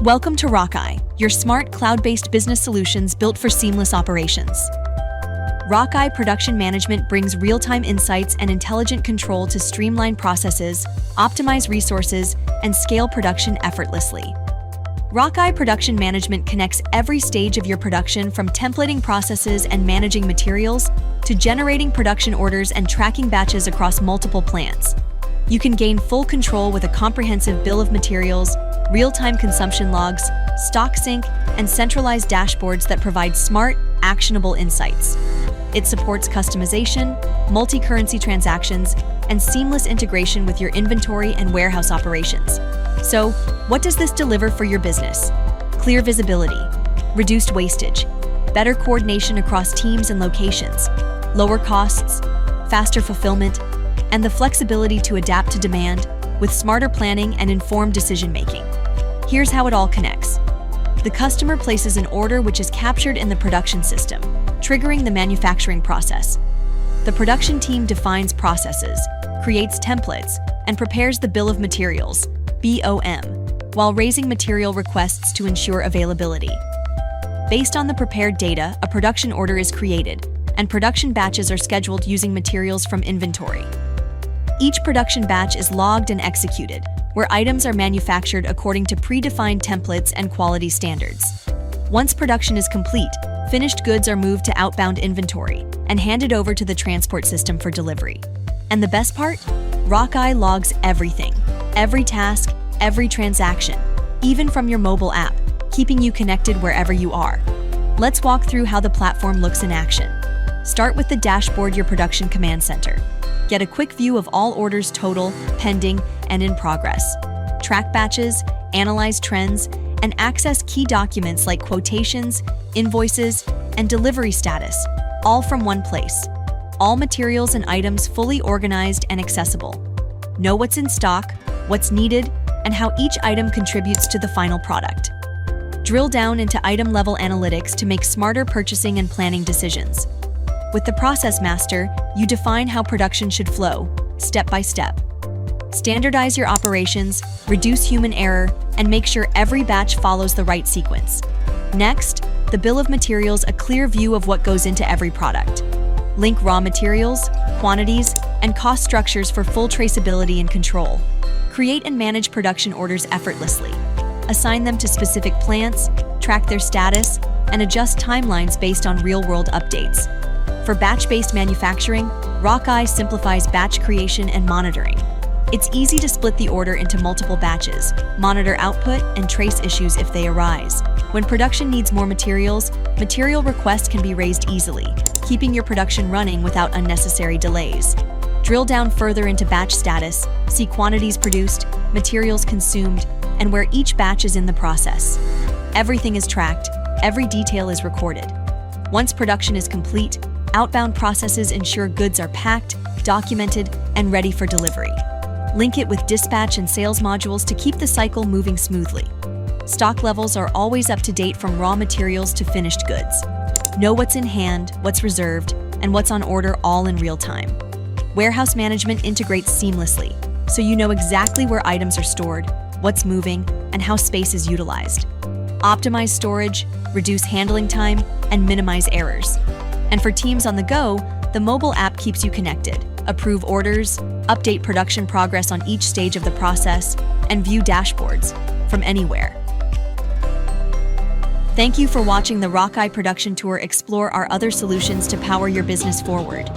Welcome to ROCKEYE, your smart cloud-based business solutions built for seamless operations. ROCKEYE Production Management brings real-time insights and intelligent control to streamline processes, optimize resources, and scale production effortlessly. ROCKEYE Production Management connects every stage of your production, from templating processes and managing materials to generating production orders and tracking batches across multiple plants. You can gain full control with a comprehensive bill of materials, real-time consumption logs, stock sync, and centralized dashboards that provide smart, actionable insights. It supports customization, multi-currency transactions, and seamless integration with your inventory and warehouse operations. So, what does this deliver for your business? Clear visibility, reduced wastage, better coordination across teams and locations, lower costs, faster fulfillment, and the flexibility to adapt to demand with smarter planning and informed decision-making. Here's how it all connects. The customer places an order which is captured in the production system, triggering the manufacturing process. The production team defines processes, creates templates, and prepares the bill of materials, BOM, while raising material requests to ensure availability. Based on the prepared data, a production order is created, and production batches are scheduled using materials from inventory. Each production batch is logged and executed, where items are manufactured according to predefined templates and quality standards. Once production is complete, finished goods are moved to outbound inventory and handed over to the transport system for delivery. And the best part? ROCKEYE logs everything, every task, every transaction, even from your mobile app, keeping you connected wherever you are. Let's walk through how the platform looks in action. Start with the dashboard, your production command center. Get a quick view of all orders total, pending, and in progress. Track batches, analyze trends, and access key documents like quotations, invoices, and delivery status, all from one place. All materials and items fully organized and accessible. Know what's in stock, what's needed, and how each item contributes to the final product. Drill down into item-level analytics to make smarter purchasing and planning decisions. With the Process Master, you define how production should flow, step by step. Standardize your operations, reduce human error, and make sure every batch follows the right sequence. Next, the bill of materials, a clear view of what goes into every product. Link raw materials, quantities, and cost structures for full traceability and control. Create and manage production orders effortlessly. Assign them to specific plants, track their status, and adjust timelines based on real-world updates. For batch-based manufacturing, ROCKEYE simplifies batch creation and monitoring. It's easy to split the order into multiple batches, monitor output, and trace issues if they arise. When production needs more materials, material requests can be raised easily, keeping your production running without unnecessary delays. Drill down further into batch status, see quantities produced, materials consumed, and where each batch is in the process. Everything is tracked, every detail is recorded. Once production is complete, outbound processes ensure goods are packed, documented, and ready for delivery. Link it with dispatch and sales modules to keep the cycle moving smoothly. Stock levels are always up to date, from raw materials to finished goods. Know what's in hand, what's reserved, and what's on order, all in real time. Warehouse management integrates seamlessly, so you know exactly where items are stored, what's moving, and how space is utilized. Optimize storage, reduce handling time, and minimize errors. And for teams on the go, the mobile app keeps you connected. Approve orders, update production progress on each stage of the process, and view dashboards from anywhere. Thank you for watching the ROCKEYE Production Tour. Explore our other solutions to power your business forward.